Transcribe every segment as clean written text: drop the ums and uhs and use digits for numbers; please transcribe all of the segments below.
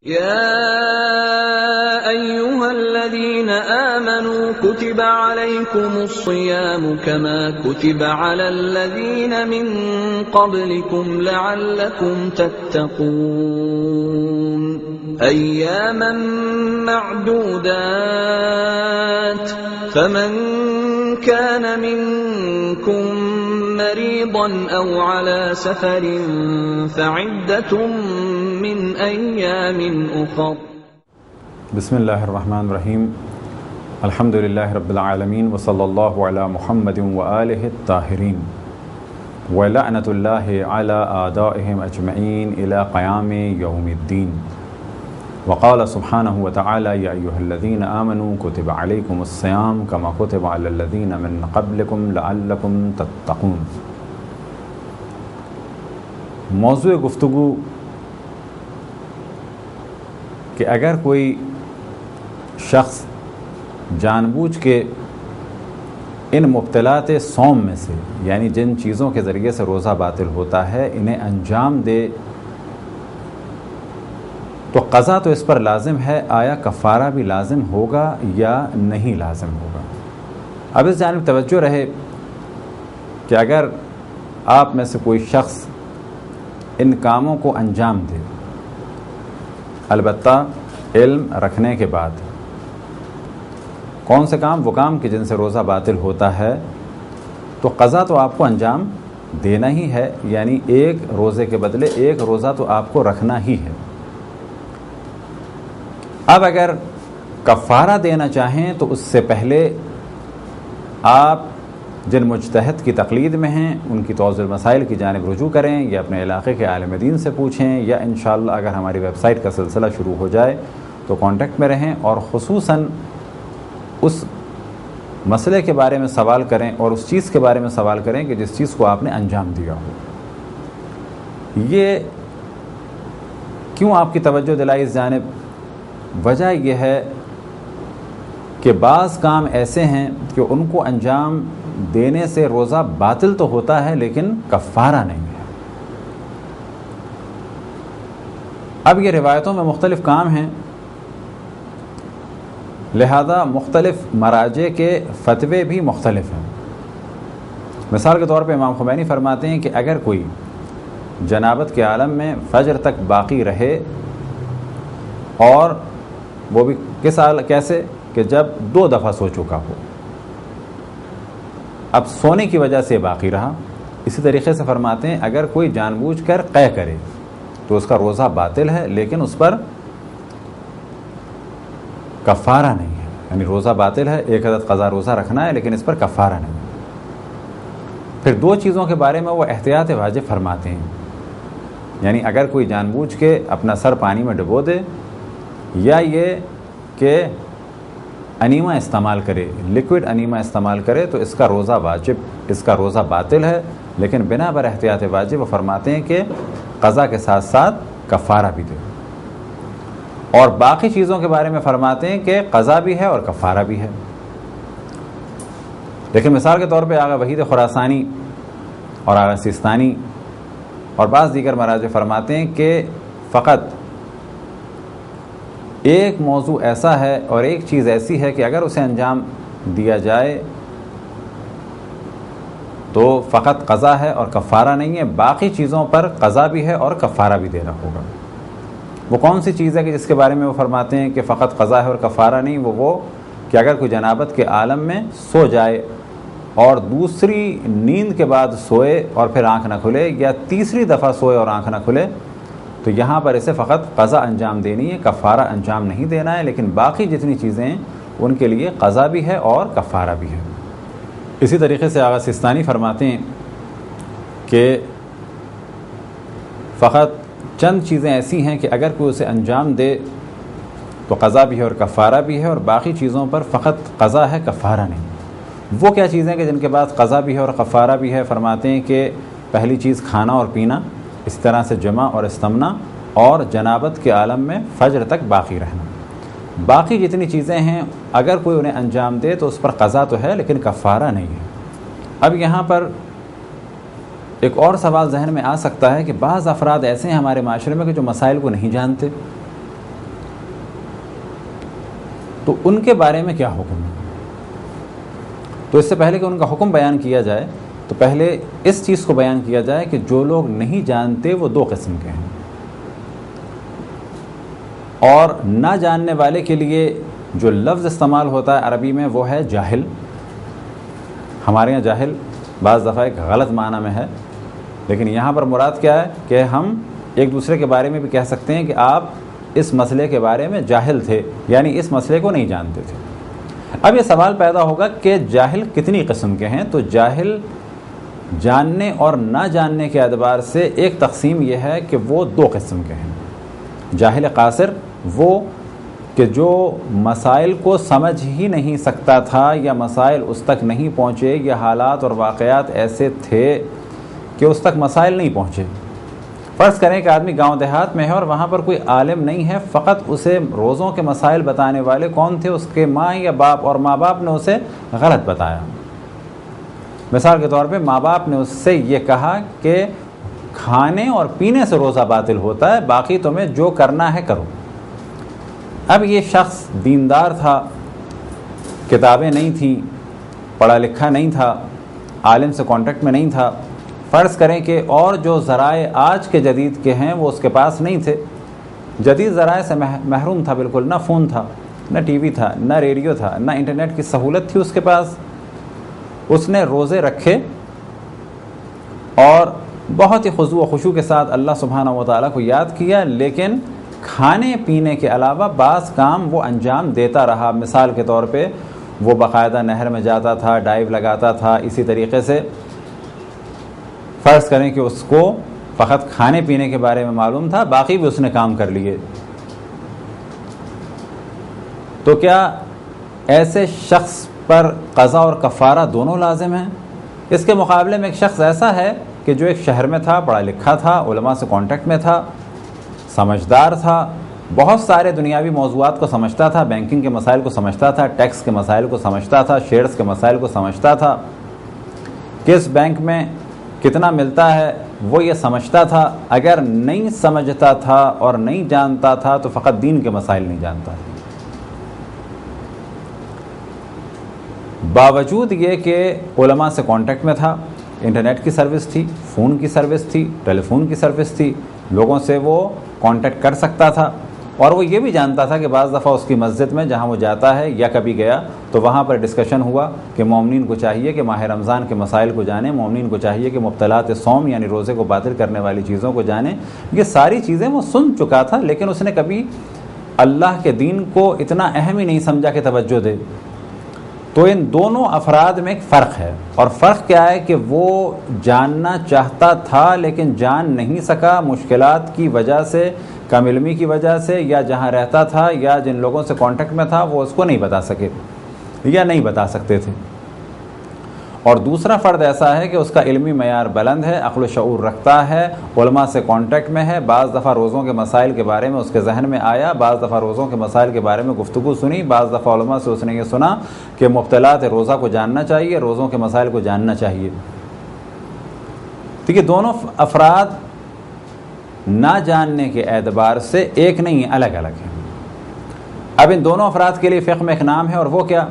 يا أيها الذين آمنوا كتب عليكم الصيام كما كتب على الذين من قبلكم لعلكم تتقون أياما معدودات فمن كان منكم مريضا أو على سفر فعدة من أيام أخر بسم الله الرحمن الرحیم الحمد للہ رب العالمین وصلی اللہ علی محمد وآلہ الطاہرین ولعنۃ اللہ علی اعدائہم اجمعین الی قیام یوم الدین وقال سبحانہ وتعالی یا ایہا الذین آمنوا کتب علیکم الصیام کما کتب علی الذین من قبلکم لعلکم تتقون۔ موضوع گفتگو کہ اگر کوئی شخص جان بوجھ کے ان مبتلات صوم میں سے یعنی جن چیزوں کے ذریعے سے روزہ باطل ہوتا ہے انہیں انجام دے تو قضا تو اس پر لازم ہے، آیا کفارہ بھی لازم ہوگا یا نہیں لازم ہوگا؟ اب اس جانب توجہ رہے کہ اگر آپ میں سے کوئی شخص ان کاموں کو انجام دے، البتہ علم رکھنے کے بعد، کون سے کام؟ وہ کام کہ جن سے روزہ باطل ہوتا ہے، تو قضا تو آپ کو انجام دینا ہی ہے، یعنی ایک روزے کے بدلے ایک روزہ تو آپ کو رکھنا ہی ہے۔ اب اگر کفارہ دینا چاہیں تو اس سے پہلے آپ جن مجتہد کی تقلید میں ہیں ان کی توضیح المسائل کی جانب رجوع کریں، یا اپنے علاقے کے عالم دین سے پوچھیں، یا انشاءاللہ اگر ہماری ویب سائٹ کا سلسلہ شروع ہو جائے تو کانٹیکٹ میں رہیں اور خصوصاً اس مسئلے کے بارے میں سوال کریں اور اس چیز کے بارے میں سوال کریں کہ جس چیز کو آپ نے انجام دیا ہو۔ یہ کیوں آپ کی توجہ دلائی اس جانب؟ وجہ یہ ہے کہ بعض کام ایسے ہیں کہ ان کو انجام دینے سے روزہ باطل تو ہوتا ہے لیکن کفارہ نہیں ہے۔ اب یہ روایتوں میں مختلف کام ہیں، لہذا مختلف مراجع کے فتوے بھی مختلف ہیں۔ مثال کے طور پہ امام خمینی فرماتے ہیں کہ اگر کوئی جنابت کے عالم میں فجر تک باقی رہے، اور وہ بھی کیسے کہ جب 2 دفعہ سو چکا ہو، اب سونے کی وجہ سے باقی رہا۔ اسی طریقے سے فرماتے ہیں اگر کوئی جان بوجھ کر قے کرے تو اس کا روزہ باطل ہے لیکن اس پر کفارہ نہیں ہے، یعنی روزہ باطل ہے، 1 عدد قضا روزہ رکھنا ہے لیکن اس پر کفارہ نہیں ہے۔ پھر 2 چیزوں کے بارے میں وہ احتیاط واجب فرماتے ہیں، یعنی اگر کوئی جان بوجھ کے اپنا سر پانی میں ڈبو دے، یا یہ کہ انیما استعمال کرے، لیکوڈ انیما استعمال کرے، تو اس کا روزہ واجب، اس کا روزہ باطل ہے، لیکن بنا بر احتیاط واجب وہ فرماتے ہیں کہ قضا کے ساتھ ساتھ کفارہ بھی دے۔ اور باقی چیزوں کے بارے میں فرماتے ہیں کہ قضا بھی ہے اور کفارہ بھی ہے۔ لیکن مثال کے طور پہ آغا وحید خراسانی اور آغا سیستانی اور بعض دیگر مراجع فرماتے ہیں کہ فقط ایک موضوع ایسا ہے اور ایک چیز ایسی ہے کہ اگر اسے انجام دیا جائے تو فقط قضا ہے اور کفارہ نہیں ہے، باقی چیزوں پر قضا بھی ہے اور کفارہ بھی دینا ہوگا۔ وہ کون سی چیز ہے کہ جس کے بارے میں وہ فرماتے ہیں کہ فقط قضا ہے اور کفارہ نہیں؟ وہ کہ اگر کوئی جنابت کے عالم میں سو جائے اور دوسری نیند کے بعد سوئے اور پھر آنکھ نہ کھلے، یا تیسری دفعہ سوئے اور آنکھ نہ کھلے، تو یہاں پر اسے فقط قضا انجام دینی ہے، کفارہ انجام نہیں دینا ہے، لیکن باقی جتنی چیزیں ہیں ان کے لیے قضا بھی ہے اور کفارہ بھی ہے۔ اسی طریقے سے آغا سیستانی فرماتے ہیں کہ فقط چند چیزیں ایسی ہیں کہ اگر کوئی اسے انجام دے تو قضا بھی ہے اور کفارہ بھی ہے، اور باقی چیزوں پر فقط قضا ہے، کفارہ نہیں۔ وہ کیا چیزیں کہ جن کے بعد قضا بھی ہے اور کفارہ بھی ہے؟ فرماتے ہیں کہ پہلی چیز کھانا اور پینا، اس طرح سے جمع اور استمنا، اور جنابت کے عالم میں فجر تک باقی رہنا۔ باقی جتنی چیزیں ہیں اگر کوئی انہیں انجام دے تو اس پر قضا تو ہے لیکن کفارہ نہیں ہے۔ اب یہاں پر ایک اور سوال ذہن میں آ سکتا ہے کہ بعض افراد ایسے ہیں ہمارے معاشرے میں کہ جو مسائل کو نہیں جانتے، تو ان کے بارے میں کیا حکم ہے؟ تو اس سے پہلے کہ ان کا حکم بیان کیا جائے تو پہلے اس چیز کو بیان کیا جائے کہ جو لوگ نہیں جانتے وہ دو قسم کے ہیں، اور نہ جاننے والے کے لیے جو لفظ استعمال ہوتا ہے عربی میں وہ ہے جاہل۔ ہمارے یہاں جاہل بعض دفعہ ایک غلط معنی میں ہے، لیکن یہاں پر مراد کیا ہے کہ ہم ایک دوسرے کے بارے میں بھی کہہ سکتے ہیں کہ آپ اس مسئلے کے بارے میں جاہل تھے، یعنی اس مسئلے کو نہیں جانتے تھے۔ اب یہ سوال پیدا ہوگا کہ جاہل کتنی قسم کے ہیں؟ تو جاہل جاننے اور نہ جاننے کے اعتبار سے ایک تقسیم یہ ہے کہ وہ دو قسم کے ہیں۔ جاہل قاصر وہ کہ جو مسائل کو سمجھ ہی نہیں سکتا تھا، یا مسائل اس تک نہیں پہنچے، یا حالات اور واقعات ایسے تھے کہ اس تک مسائل نہیں پہنچے۔ فرض کریں کہ آدمی گاؤں دیہات میں ہے اور وہاں پر کوئی عالم نہیں ہے، فقط اسے روزوں کے مسائل بتانے والے کون تھے؟ اس کے ماں یا باپ، اور ماں باپ نے اسے غلط بتایا۔ مثال کے طور پہ ماں باپ نے اس سے یہ کہا کہ کھانے اور پینے سے روزہ باطل ہوتا ہے، باقی تمہیں جو کرنا ہے کرو۔ اب یہ شخص دیندار تھا، کتابیں نہیں تھیں، پڑھا لکھا نہیں تھا، عالم سے کانٹیکٹ میں نہیں تھا، فرض کریں کہ اور جو ذرائع آج کے جدید کے ہیں وہ اس کے پاس نہیں تھے، جدید ذرائع سے محروم تھا بالکل، نہ فون تھا، نہ ٹی وی تھا، نہ ریڈیو تھا، نہ انٹرنیٹ کی سہولت تھی اس کے پاس۔ اس نے روزے رکھے اور بہت ہی خضوع و خشوع کے ساتھ اللہ سبحانہ و تعالیٰ کو یاد کیا، لیکن کھانے پینے کے علاوہ بعض کام وہ انجام دیتا رہا۔ مثال کے طور پہ وہ باقاعدہ نہر میں جاتا تھا، ڈائیو لگاتا تھا، اسی طریقے سے فرض کریں کہ اس کو فقط کھانے پینے کے بارے میں معلوم تھا، باقی بھی اس نے کام کر لیے۔ تو کیا ایسے شخص پر قضا اور کفارہ دونوں لازم ہیں؟ اس کے مقابلے میں ایک شخص ایسا ہے کہ جو ایک شہر میں تھا، پڑھا لکھا تھا، علماء سے کانٹیکٹ میں تھا، سمجھدار تھا، بہت سارے دنیاوی موضوعات کو سمجھتا تھا، بینکنگ کے مسائل کو سمجھتا تھا، ٹیکس کے مسائل کو سمجھتا تھا، شیئرز کے مسائل کو سمجھتا تھا، کس بینک میں کتنا ملتا ہے وہ یہ سمجھتا تھا۔ اگر نہیں سمجھتا تھا اور نہیں جانتا تھا تو فقط دین کے مسائل نہیں جانتا تھا۔ باوجود یہ کہ علماء سے کانٹیکٹ میں تھا، انٹرنیٹ کی سروس تھی، فون کی سروس تھی، ٹیلی فون کی سروس تھی، لوگوں سے وہ کانٹیکٹ کر سکتا تھا، اور وہ یہ بھی جانتا تھا کہ بعض دفعہ اس کی مسجد میں جہاں وہ جاتا ہے یا کبھی گیا تو وہاں پر ڈسکشن ہوا کہ مومنین کو چاہیے کہ ماہ رمضان کے مسائل کو جانیں، مومنین کو چاہیے کہ مبطلات صوم یعنی روزے کو باطل کرنے والی چیزوں کو جانیں۔ یہ ساری چیزیں وہ سن چکا تھا، لیکن اس نے کبھی اللہ کے دین کو اتنا اہم ہی نہیں سمجھا کہ توجہ دے۔ تو ان دونوں افراد میں ایک فرق ہے، اور فرق کیا ہے کہ وہ جاننا چاہتا تھا لیکن جان نہیں سکا، مشکلات کی وجہ سے، کم علمی کی وجہ سے، یا جہاں رہتا تھا یا جن لوگوں سے کانٹیکٹ میں تھا وہ اس کو نہیں بتا سکے یا نہیں بتا سکتے تھے۔ اور دوسرا فرد ایسا ہے کہ اس کا علمی معیار بلند ہے، عقل و شعور رکھتا ہے، علماء سے کانٹیکٹ میں ہے، بعض دفعہ روزوں کے مسائل کے بارے میں اس کے ذہن میں آیا، بعض دفعہ روزوں کے مسائل کے بارے میں گفتگو سنی، بعض دفعہ علماء سے اس نے یہ سنا کہ مبطلات روزہ کو جاننا چاہیے، روزوں کے مسائل کو جاننا چاہیے۔ ٹھیک ہے، دونوں افراد نہ جاننے کے اعتبار سے ایک نہیں، الگ الگ ہیں۔ اب ان دونوں افراد کے لیے فقہ میں ایک نام ہے، اور وہ کیا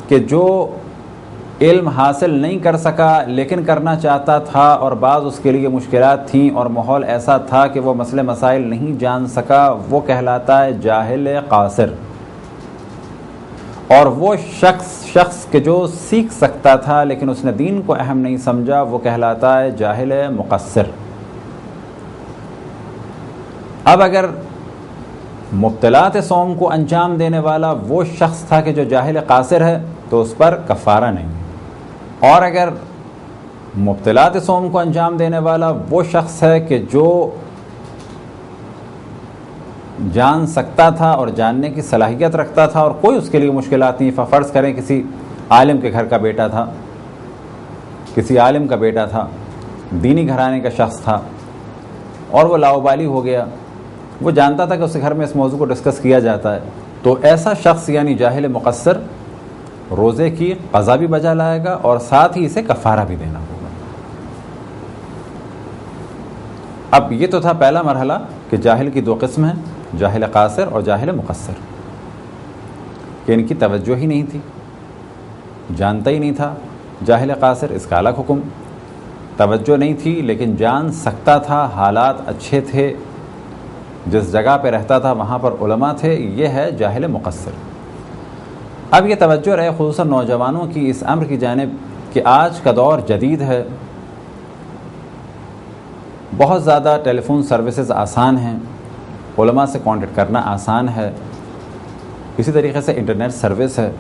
کہ جو علم حاصل نہیں کر سکا لیکن کرنا چاہتا تھا، اور بعض اس کے لیے مشکلات تھیں اور ماحول ایسا تھا کہ وہ مسئلے مسائل نہیں جان سکا، وہ کہلاتا ہے جاہل قاصر۔ اور وہ شخص کہ جو سیکھ سکتا تھا لیکن اس نے دین کو اہم نہیں سمجھا، وہ کہلاتا ہے جاہل مقصر۔ اب اگر مبطلات صوم کو انجام دینے والا وہ شخص تھا کہ جو جاہل قاصر ہے تو اس پر کفارہ نہیں، اور اگر مبطلات صوم کو انجام دینے والا وہ شخص ہے کہ جو جان سکتا تھا اور جاننے کی صلاحیت رکھتا تھا اور کوئی اس کے لیے مشکلات نہیں، فرض کریں کسی عالم کے گھر کا بیٹا تھا، کسی عالم کا بیٹا تھا، دینی گھرانے کا شخص تھا، اور وہ لاؤبالی ہو گیا، وہ جانتا تھا کہ اس کے گھر میں اس موضوع کو ڈسکس کیا جاتا ہے، تو ایسا شخص یعنی جاہل مقصر روزے کی قضا بھی بجا لائے گا اور ساتھ ہی اسے کفارہ بھی دینا ہوگا۔ اب یہ تو تھا پہلا مرحلہ کہ جاہل کی دو قسم ہیں، جاہل قاصر اور جاہل مقصر۔ کہ ان کی توجہ ہی نہیں تھی، جانتا ہی نہیں تھا، جاہل قاصر، اس کا الگ حکم، توجہ نہیں تھی لیکن جان سکتا تھا، حالات اچھے تھے، جس جگہ پہ رہتا تھا وہاں پر علماء تھے، یہ ہے جاہل مقصر۔ اب یہ توجہ رہے خصوصاً نوجوانوں کی اس امر کی جانب کہ آج کا دور جدید ہے، بہت زیادہ ٹیلی فون سروسز آسان ہیں، علماء سے کانٹیکٹ کرنا آسان ہے، اسی طریقے سے انٹرنیٹ سروس ہے۔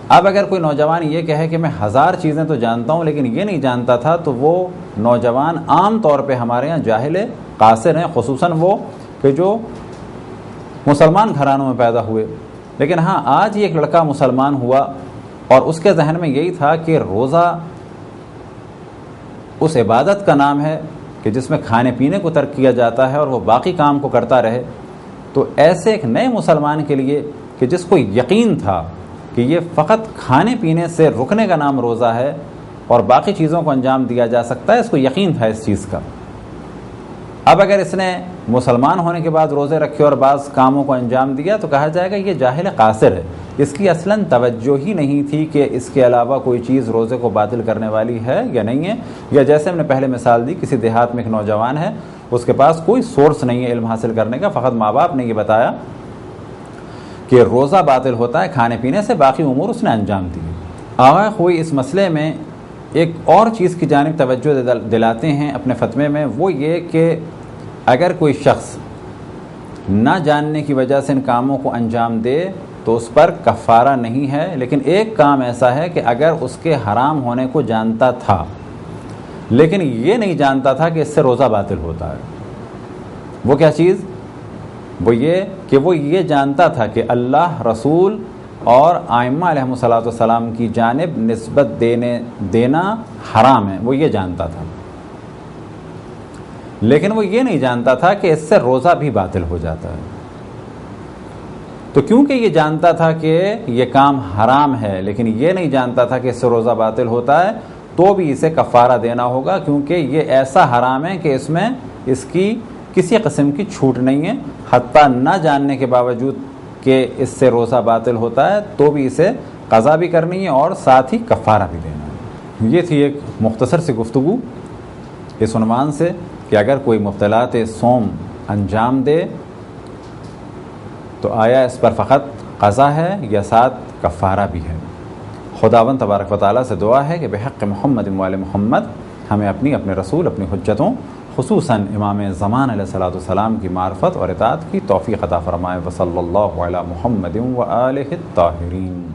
اب اگر کوئی نوجوان یہ کہے کہ میں 1000 چیزیں تو جانتا ہوں لیکن یہ نہیں جانتا تھا، تو وہ نوجوان عام طور پہ ہمارے ہاں جاہل قاصر ہیں، خصوصاً وہ کہ جو مسلمان گھرانوں میں پیدا ہوئے۔ لیکن ہاں، آج ایک لڑکا مسلمان ہوا اور اس کے ذہن میں یہی تھا کہ روزہ اس عبادت کا نام ہے کہ جس میں کھانے پینے کو ترک کیا جاتا ہے اور وہ باقی کام کو کرتا رہے، تو ایسے ایک نئے مسلمان کے لیے کہ جس کو یقین تھا کہ یہ فقط کھانے پینے سے رکنے کا نام روزہ ہے اور باقی چیزوں کو انجام دیا جا سکتا ہے، اس کو یقین تھا اس چیز کا۔ اب اگر اس نے مسلمان ہونے کے بعد روزے رکھے اور بعض کاموں کو انجام دیا تو کہا جائے گا یہ جاہل قاصر ہے، اس کی اصلاً توجہ ہی نہیں تھی کہ اس کے علاوہ کوئی چیز روزے کو باطل کرنے والی ہے یا نہیں ہے۔ یا جیسے ہم نے پہلے مثال دی، کسی دیہات میں ایک نوجوان ہے، اس کے پاس کوئی سورس نہیں ہے علم حاصل کرنے کا، فقط ماں باپ نے یہ بتایا کہ روزہ باطل ہوتا ہے کھانے پینے سے، باقی امور اس نے انجام دیے۔ آغا خوئی اس مسئلے میں ایک اور چیز کی جانب توجہ دلاتے ہیں اپنے فتوے میں، وہ یہ کہ اگر کوئی شخص نہ جاننے کی وجہ سے ان کاموں کو انجام دے تو اس پر کفارہ نہیں ہے، لیکن ایک کام ایسا ہے کہ اگر اس کے حرام ہونے کو جانتا تھا لیکن یہ نہیں جانتا تھا کہ اس سے روزہ باطل ہوتا ہے، وہ کیا چیز؟ وہ یہ کہ وہ یہ جانتا تھا کہ اللہ، رسول اور ائمہ علیہم الصلوۃ والسلام کی جانب نسبت دینا حرام ہے، وہ یہ جانتا تھا، لیکن وہ یہ نہیں جانتا تھا کہ اس سے روزہ بھی باطل ہو جاتا ہے۔ تو کیونکہ یہ جانتا تھا کہ یہ کام حرام ہے لیکن یہ نہیں جانتا تھا کہ اس سے روزہ باطل ہوتا ہے، تو بھی اسے کفارہ دینا ہوگا، کیونکہ یہ ایسا حرام ہے کہ اس میں اس کی کسی قسم کی چھوٹ نہیں ہے، حتیٰ نہ جاننے کے باوجود کہ اس سے روزہ باطل ہوتا ہے تو بھی اسے قضا بھی کرنی ہے اور ساتھ ہی کفارہ بھی دینا ہے۔ یہ تھی ایک مختصر سی گفتگو اس عنوان سے کہ اگر کوئی مبطلات صوم انجام دے تو آیا اس پر فقط قضا ہے یا ساتھ کفارہ بھی ہے۔ خداوند تبارک و تعالیٰ سے دعا ہے کہ بحق محمد و آل محمد ہمیں اپنے رسول، اپنی حجتوں، خصوصاً امام زمان علیہ الصلوۃ والسلام کی معرفت اور اطاعت کی توفیق عطا فرمائے۔ وصلی اللہ علی محمد و آلہ الطاہرین۔